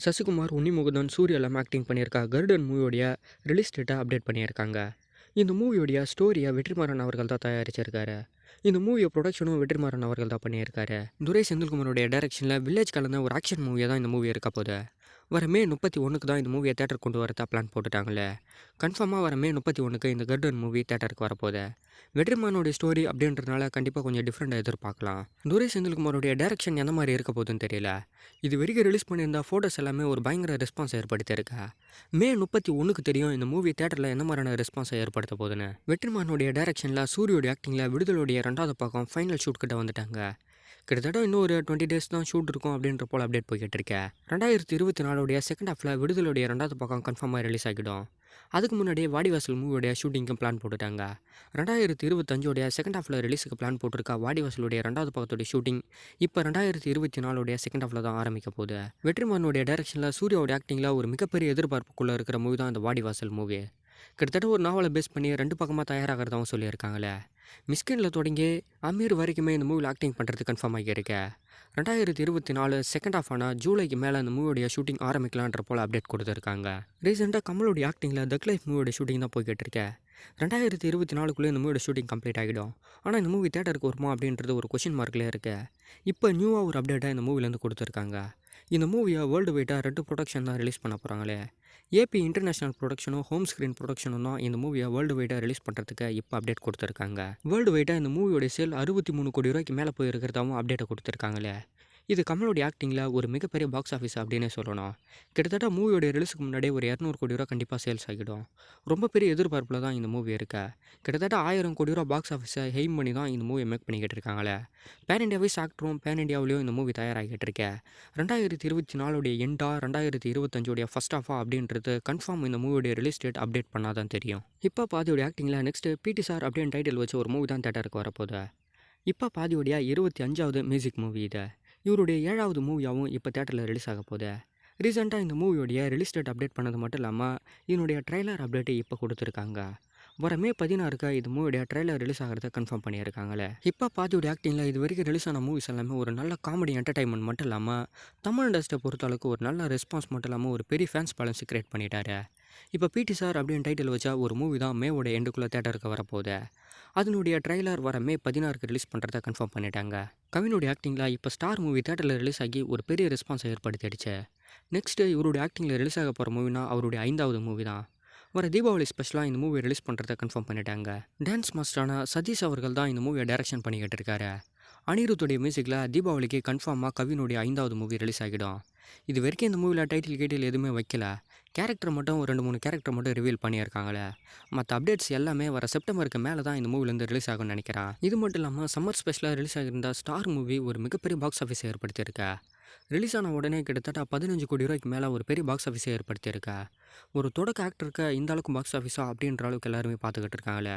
சசிகுமார், உன்னிமுகுந்தன், சூர்யா எல்லாம் ஆக்டிங் பண்ணியிருக்கா கருடன் மூவியோடைய ரிலீஸ் டேட்டை அப்டேட் பண்ணியிருக்காங்க. இந்த மூவியோடைய ஸ்டோரியை வெற்றிமாறன் அவர்கள் தான் தயாரிச்சிருக்காரு. இந்த மூவியை ப்ரொடக்ஷனும் வெற்றிமாறன் அவர்கள் தான் பண்ணியிருக்காரு. துரை செந்தில்குமாரோடைய டைரக்ஷனில் வில்லேஜ் கலந்த ஒரு ஆக்ஷன் மூவியாக தான் இந்த மூவி இருக்க போகுது. வர மே 31க்கு தான் இந்த மூவியை தேட்டருக்கு கொண்டு வரதா பிளான் போட்டுட்டாங்களே. கன்ஃபார்மாக வர மே 31க்கு இந்த கருடன் மூவி தேட்டருக்கு வரப்போகுது. வெற்றிமாறனுடைய ஸ்டோரி அப்படின்றதுனால கண்டிப்பாக கொஞ்சம் டிஃப்ரெண்ட்டாக எதிர்பார்க்கலாம். துரை செந்தில்குமாரோடைய டைரக்ஷன் எந்த மாதிரி இருக்க போகுதுன்னு தெரியல. இது வரைக்கும் ரிலீஸ் பண்ணியிருந்த ஃபோட்டோஸ் எல்லாமே ஒரு பயங்கர ரெஸ்பான்ஸ் ஏற்படுத்தியிருக்கா. மே 31க்கு தெரியும் இந்த மூவி தேட்டரில் என்ன மாதிரியான ரெஸ்பான்ஸை ஏற்படுத்த போகுதுன்னு. வெற்றிமாறனுடைய டைரக்ஷனில் சூரியோடைய ஆக்டிங்கில் விடுதலுடைய 2வது பாகம் ஃபைனல் ஷூட் கிட்ட வந்துட்டாங்க. கிட்டத்தட்ட இன்னும் ஒரு 20 டேஸ் தான் ஷூட் இருக்கும் அப்படின்ற போல் அப்டேட் போய்கிட்டு இருக்கேன். 2024 செகண்ட் ஹாஃபில் விடுதலுடைய 2வது பக்கம் கன்ஃபார்மாக ரிலீஸ் ஆகிடும். அதுக்கு முன்னாடியே வாடிவாசல் மூவியோடைய ஷூட்டிங்க்கு பிளான் போட்டுட்டாங்க. 2025 செகண்ட் ஹாஃபில் ரிலீஸுக்கு பிளான் போட்டிருக்கா வாடிவாசலுடைய 2வது பக்கத்துடைய ஷூட்டிங் இப்போ 2024 செகண்ட் ஹாஃபில் தான் ஆரம்பிக்க போகுது. வெற்றிமாறனுடைய டைரக்ஷனில் சூர்யாவோட ஆக்டிங்கில் ஒரு மிகப்பெரிய எதிர்பார்ப்புக்குள்ளே இருக்கிற மூவி தான் இந்த வாடிவாசல் மூவி. கிட்டத்தட்ட ஒரு நாவலை பேஸ் பண்ணி 2 பக்கமாக தயாராகிறதாவும் சொல்லியிருக்காங்களே. மிஸ்கினில் தொடங்கி அமீர் வரைக்குமே இந்த மூவியில் ஆக்டிங் பண்ணுறது கன்ஃபார்ம் ஆகியிருக்க. 2024 செகண்ட் ஹாஃப் ஆனால் ஜூலைக்கு மேலே அந்த மூவியோடைய ஷூட்டிங் ஆரம்பிக்கலான்ற போல் அப்டேட் கொடுத்துருக்காங்க. ரீசெண்டாக கமலோடைய ஆக்டிங்கில் தக் லைஃப் மூவியோட ஷூட்டிங் தான் போய்கிட்டு இருக்கேன். 2024க்குள்ளே இந்த மூவியோட ஷூட்டிங் கம்ப்ளீட் ஆகிடும். ஆனால் இந்த மூவி தேட்டருக்கு வருமா அப்படின்றது ஒரு கொஷின் மார்க்லேயே இருக்கு. இப்போ நியூவாக ஒரு அப்டேட்டாக இந்த மூவிலேருந்து கொடுத்துருக்காங்க. இந்த மூவியை வேர்ல்டு வைட்டாக 2 ப்ரொடக்ஷன் தான் ரிலீஸ் பண்ண போகிறாங்களே. ஏபி இன்டர்நேஷனல் ப்ரொடக்ஷனும் ஹோம் ஸ்க்ரீன் ப்ரொடக்ஷனும் தான் இந்த மூவியை வேர்ல்டு வைட்டாக ரிலீஸ் பண்ணுறதுக்கு இப்போ அப்டேட் கொடுத்துருக்காங்க. வேர்ல்டு வைட்டாக இந்த மூவியோட சேல் 63 கோடி ரூபாய்க்கு மேலே போயிருக்கிறதாவும் அப்டேட்டை கொடுத்துருக்காங்களே. இது கமலோடைய ஆக்டிங்கில் ஒரு மிகப்பெரிய பாக்ஸ் ஆஃபீஸ் அப்படின்னே சொல்லணும். கிட்டத்தட்ட மூவியோட ரிலீஸுக்கு முன்னாடியே ஒரு 200 கோடி ரூபா கண்டிப்பாக சேல்ஸ் ஆகிடும். ரொம்ப பெரிய எதிர்பார்ப்பில் தான் இந்த மூவி இருக்கா. கிட்டத்தட்ட 1000 கோடி ரூபா பாக்ஸ் ஆஃபீஸை எய்ம் பண்ணி தான் இந்த மூவியை மேக் பண்ணிக்கிட்டு இருக்காங்களே. பேன் இண்டியா வைஸ் ஆக்டரும் பேன் இண்டியாவிலையும் இந்த மூவி தயாராகிட்டு இருக்கேன். 2024 எண்டா 2025 ஃபர்ஸ்ட் ஆஃபா அப்படின்றது கன்ஃபார்ம் இந்த மூவியோட ரிலீஸ் டேட் அப்டேட் பண்ணாதான் தெரியும். இப்போ பாதியோடைய ஆக்டிங்கில் நெக்ஸ்ட்டு பிடி சார் அப்படின்னு டைட்டில் வச்சு ஒரு மூவி தான் தேட்டருக்கு வரப்போகுது. இப்போ பாதியோடைய 25வது மியூசிக் மூவி இது. இவருடைய 7வது மூவியாகவும் இப்போ தேட்டரில் ரிலீஸ் ஆக போகுது. ரீசெண்டாக இந்த மூவியோடைய ரிலீஸ் டேட் அப்டேட் பண்ணது மட்டும் இல்லாமல் இதனுடைய ட்ரெய்லர் அப்டேட்டு இப்போ கொடுத்துருக்காங்க. வர மே 16க்கு இது மூவியோடைய ட்ரெய்லர் ரிலீஸ் ஆகிறத கன்ஃபார்ம் பண்ணியிருக்காங்களே. இப்போ பாதியோடைய ஆக்டிங்கில் இது வரைக்கும் ரிலீஸ் ஆன மூவிஸ் எல்லாமே ஒரு நல்ல காமெடி என்டர்டைன்மெண்ட் மட்டும் இல்லாமல் தமிழ் இண்டஸ்ட்ரியை பொறுத்தளவுக்கு ஒரு நல்ல ரெஸ்பான்ஸ் மட்டும் இல்லாமல் ஒரு பெரிய ஃபேன்ஸ் பேலன்ஸ் கிரியேட் பண்ணிட்டாரு. இப்போ பிடி சார் அப்படின்னு டைட்டில் வச்சா ஒரு மூவி தான் மேவோட எண்டுக்குள்ளே தேட்டருக்கு வரப்போகுது. அதனுடைய ட்ரெய்லர் வர மே 16க்கு ரிலீஸ் பண்ணுறத கன்ஃபார்ம் பண்ணிட்டாங்க. கவினுடைய ஆக்டிங்கில் இப்போ ஸ்டார் மூவி தேட்டரில் ரிலீஸ் ஆகி ஒரு பெரிய ரெஸ்பான்ஸை ஏற்படுத்திடுச்சு. நெக்ஸ்ட்டு இவருடைய ஆக்டிங்கில் ரிலீஸ் ஆக போகிற மூவினா அவருடைய 5வது மூவி தான். வர தீபாவளி ஸ்பெஷலாக இந்த மூவியை ரிலீஸ் பண்ணுறத கன்ஃபார்ம் பண்ணிட்டாங்க. டான்ஸ் மாஸ்டரான சதீஷ் அவர்கள் தான் இந்த மூவியை டைரக்ஷன் பண்ணிக்கிட்டு இருக்காரு. அனிருத்துடைய மியூசிக்கில் தீபாவளிக்கு கன்ஃபார்மாக கவினுடைய 5வது மூவி ரிலீஸ் ஆகிடும். இது வரைக்கும் இந்த மூவியில் டைட்டில் எதுவுமே வைக்கல. கேரக்டர் மட்டும் ஒரு 2-3 கேரக்டர் மட்டும் ரிவீல் பண்ணியிருக்காங்களே. மற்ற அப்டேட்ஸ் எல்லாமே வர செப்டம்பருக்கு மேலே தான் இந்த மூவிலேருந்து ரிலீஸ் ஆகும்னு நினைக்கிறேன். இது மட்டும் இல்லாமல் சம்மர் ஸ்பெஷலாக ரிலீஸ் ஆகியிருந்த ஸ்டார் மூவி ஒரு மிகப்பெரிய பாக்ஸ் ஆஃபீஸை ஏற்படுத்தியிருக்கா. ரிலீஸ் ஆன உடனே கிட்டத்தட்ட 15 கோடி ரூபாய்க்கு மேலே ஒரு பெரிய பாக்ஸ் ஆஃபீஸை ஏற்படுத்தியிருக்கா. ஒரு தொடக்க ஆக்டருக்கு இந்த அளவுக்கு பாக்ஸ் ஆஃபீஸா அப்படின்ற அளவுக்கு எல்லாருமே பார்த்துக்கிட்டு இருக்காங்களே.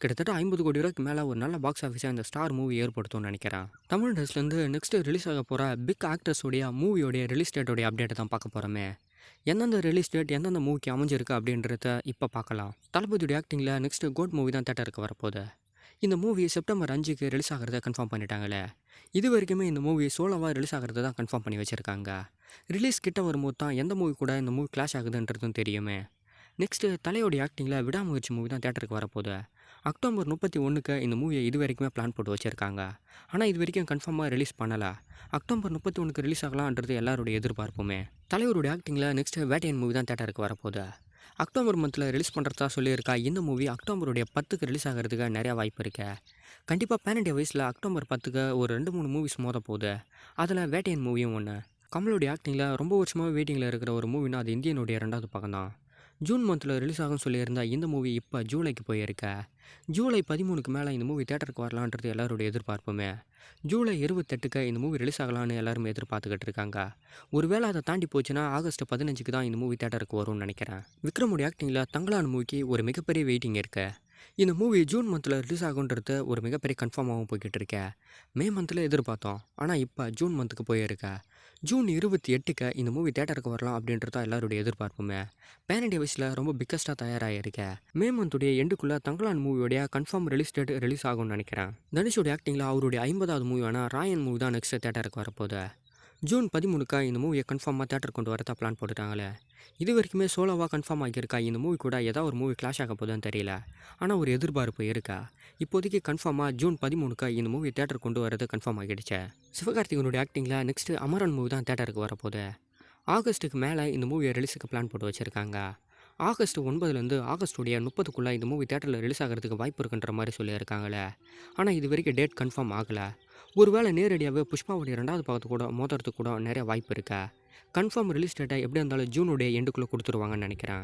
கிட்டத்தட்ட 50 கோடி ரூபாய்க்கு மேலே ஒரு நல்ல பாக்ஸ் ஆஃபீஸாக இந்த ஸ்டார் மூவி ஏற்படுத்தும்னு நினைக்கிறேன். தமிழ் இண்டஸ்ட்ரிலேருந்து நெக்ஸ்ட்டு ரிலீஸ் ஆக போகிற பிக் ஆக்டர்ஸோடைய மூவியோடைய ரிலீஸ் டேட்டோடைய அப்டேட்டை தான் பார்க்க போகிறோமே. எந்தெந்த ரிலீஸ் டேட் எந்தெந்த மூவிக்கு அமைஞ்சிருக்கு அப்படின்றத இப்போ பார்க்கலாம். தளபதியோடைய ஆக்டிங்கில் நெக்ஸ்ட்டு கோட் மூவி தான் தேட்டருக்கு வரப்போகுது. இந்த மூவி செப்டம்பர் 5க்கு ரிலீஸ் ஆகிறத கன்ஃபார்ம் பண்ணிட்டாங்களே. இது வரைக்குமே இந்த மூவி சோலோவாக ரிலீஸ் ஆகிறத தான் கன்ஃபார்ம் பண்ணி வச்சுருக்காங்க. ரிலீஸ் கிட்ட வரும்போது தான் எந்த மூவி கூட இந்த மூவி கிளாஷ் ஆகுதுன்றதும் தெரியுமே. நெக்ஸ்ட்டு தலையோடைய ஆக்டிங்கில் விடாமுயற்சி மூவி தான் தேட்டருக்கு வரப்போகுது. அக்டோபர் 31க்கு இந்த மூவியை இது வரைக்குமே பிளான் போட்டு வச்சுருக்காங்க. ஆனால் இது வரைக்கும் கன்ஃபார்மாக ரிலீஸ் பண்ணலை. அக்டோபர் 31க்கு ரிலீஸ் ஆகலான்றது எல்லாருடைய எதிர்பார்ப்புமே. தலைவருடைய ஆக்டிங்கில் நெக்ஸ்ட்டு வேட்டையன் மூவி தான் தேட்டருக்கு வரப்போகுது. அக்டோபர் மந்தில் ரிலீஸ் பண்ணுறதா சொல்லியிருக்கா. இந்த மூவி அக்டோபருடைய 10க்கு ரிலீஸ் ஆகிறதுக்கு நிறையா வாய்ப்பு இருக்கு. கண்டிப்பாக பேன் இண்டியா வயசில் அக்டோபர் 10க்கு ஒரு 2-3 மூவிஸ் மோத போகுது. அதில் வேட்டையன் மூவியும் ஒன்று. கமலுடைய ஆக்டிங்கில் ரொம்ப வருஷமாக வெயிட்டிங்கில் இருக்கிற ஒரு மூவினா அது இந்தியனுடைய 2வது பக்கம் தான். ஜூன் மந்தில் ரிலீஸ் ஆகும்னு சொல்லியிருந்தா இந்த மூவி இப்போ ஜூலைக்கு போயிருக்க. ஜூலை 13க்கு மேலே இந்த மூவி தேட்டருக்கு வரலான்றது எல்லாருடைய எதிர்பார்ப்புமே. ஜூலை 28க்கு இந்த மூவி ரிலீஸ் ஆகலான்னு எல்லாருமே எதிர்பார்த்துக்கிட்டு இருக்காங்க. ஒருவேளை அதை தாண்டி போச்சுன்னா ஆகஸ்ட் 15க்கு தான் இந்த மூவி தேட்டருக்கு வரும்னு நினைக்கிறேன். விக்ரமுடைய ஆக்டிங்கில் தங்கலான் மூவிக்கு ஒரு மிகப்பெரிய வெயிட்டிங் இருக்கு. இந்த மூவி ஜூன் மந்தில் ரிலீஸ் ஆகுன்றது ஒரு மிகப்பெரிய கன்ஃபார்மாகவும் போய்கிட்டு இருக்கேன். மே மந்தில் எதிர்பார்த்தோம், ஆனால் இப்போ ஜூன் மந்த்துக்கு போயிருக்க. ஜூன் 28க்கு இந்த மூவி தேட்டருக்கு வரலாம் அப்படின்றதான் எல்லாருடைய எதிர்பார்ப்புமே. பேன் இண்டியா வயசில் ரொம்ப பிக்கஸ்ட்டாக தயாராகிருக்கேன். மே மந்த்துடைய எண்டுக்குள்ளே தங்கலான் மூவியோடைய கன்ஃபார்ம் ரிலீஸ் டேட் ரிலீஸ் ஆகும்னு நினைக்கிறேன். தனுஷோடைய ஆக்டிங்கில் அவருடைய 50வது மூவியான ராயன் மூவி தான் நெக்ஸ்ட் தேட்டருக்கு வரப்போகுது. ஜூன் 13க்கா இந்த மூவியை கன்ஃபார்மாக தேட்டர் கொண்டு வரதா பிளான் போட்டுட்டாங்களே. இது வரைக்குமே சோலோவாக கன்ஃபார்ம் ஆகியிருக்கா இந்த மூவி கூட ஏதாவது ஒரு மூவி கிளாஷ் ஆக போகுதுன்னு தெரியல. ஆனால் ஒரு எதிர்பார்ப்பு இருக்கா. இப்போதைக்கு கன்ஃபார்மாக ஜூன் 13க்கா இந்த மூவி தேட்டர் கொண்டு வரது கன்ஃபார்ம் ஆகிடுச்சு. சிவகார்த்திகனுடைய ஆக்டிங்கில் நெக்ஸ்ட்டு அமரன் மூவி தான் தேட்டருக்கு வரப்போகுது. ஆகஸ்ட்டுக்கு மேலே இந்த மூவியை ரிலீஸுக்கு பிளான் போட்டு வச்சுருக்காங்க. ஆகஸ்ட் 9லேருந்து ஆகஸ்டுடைய 30க்குள்ளே இந்த மூவி தேட்டரில் ரிலீஸ் ஆகிறதுக்கு வாய்ப்பு இருக்குன்ற மாதிரி சொல்லியிருக்காங்களே. ஆனால் இது வரைக்கும் டேட் கன்ஃபார்ம் ஆகலை. ஒருவேளை நேரடியாகவே புஷ்பாவுடைய 2வது பாகத்து கூட மோதுறதுக்கு கூட நிறைய வாய்ப்பு இருக்கா. கன்ஃபார்ம் ரிலீஸ் டேட்டை எப்படி இருந்தாலும் ஜூனுடைய எண்டுக்குள்ளே கொடுத்துருவாங்கன்னு நினைக்கிறேன்.